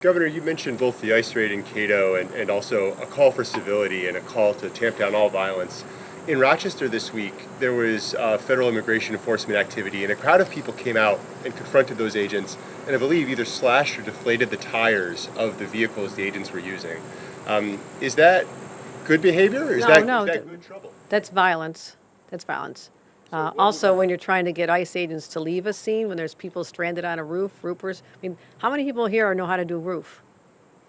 Governor, you mentioned both the ICE raid in Cato and also a call for civility and a call to tamp down all violence. In Rochester this week, there was federal immigration enforcement activity, and a crowd of people came out and confronted those agents, and I believe either slashed or deflated the tires of the vehicles the agents were using. Is that good behavior, or is that good trouble? That's violence. That's violence. Also, when you're trying to get ICE agents to leave a scene, when there's people stranded on a roof, roofers. I mean, how many people here know how to do roof?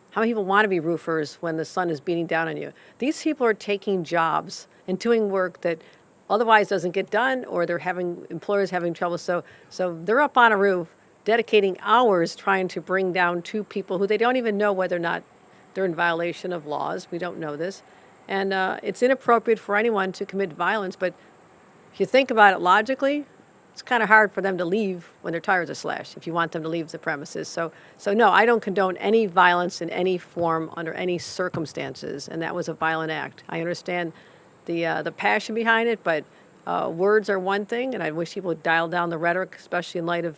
How many people want to be roofers when the sun is beating down on you? These people are taking jobs and doing work that otherwise doesn't get done, or employers having trouble. So they're up on a roof, dedicating hours trying to bring down two people who they don't even know whether or not they're in violation of laws. We don't know this. And it's inappropriate for anyone to commit violence, but if you think about it logically, it's kind of hard for them to leave when their tires are slashed, if you want them to leave the premises. So no, I don't condone any violence in any form under any circumstances, and that was a violent act. I understand the passion behind it, but words are one thing, and I wish people would dial down the rhetoric, especially in light of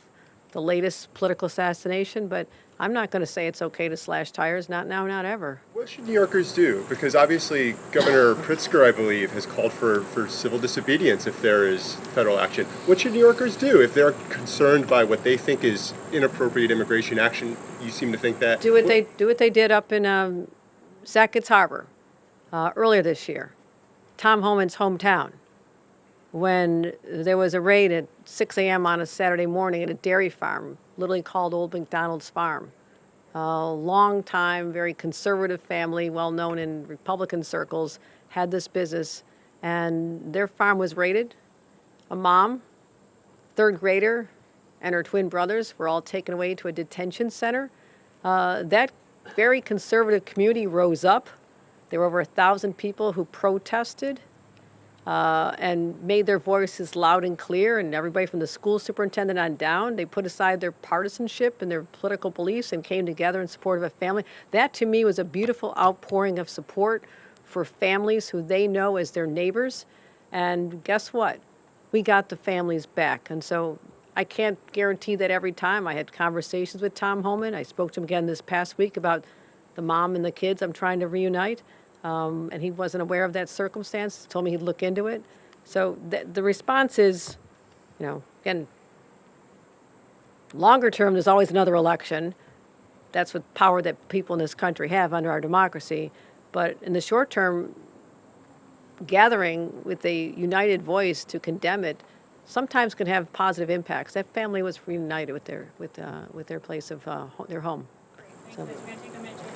the latest political assassination, but I'm not going to say it's okay to slash tires, not now, not ever. What should New Yorkers do? Because obviously Governor Pritzker, I believe, has called for civil disobedience if there is federal action. What should New Yorkers do if they're concerned by what they think is inappropriate immigration action? You seem to think that. Do what they did up in Sackett's Harbor earlier this year, Tom Homan's hometown, when there was a raid at 6 a.m. on a Saturday morning at a dairy farm, literally called Old McDonald's Farm. A long time, very conservative family, well known in Republican circles, had this business, and their farm was raided. A mom, third grader, and her twin brothers were all taken away to a detention center. That very conservative community rose up. There were over 1,000 people who protested and made their voices loud and clear, and everybody from the school superintendent on down, they put aside their partisanship and their political beliefs and came together in support of a family. That, to me, was a beautiful outpouring of support for families who they know as their neighbors. And guess what? We got the families back. And so I can't guarantee that every time. I had conversations with Tom Homan. I spoke to him again this past week about the mom and the kids I'm trying to reunite. And he wasn't aware of that circumstance, told me he'd look into it. So the response is, again, longer term, there's always another election. That's what power that people in this country have under our democracy. But in the short term, gathering with a united voice to condemn it sometimes can have positive impacts. That family was reunited with their place of their home. Great. Thanks. So. We're going to take a minute to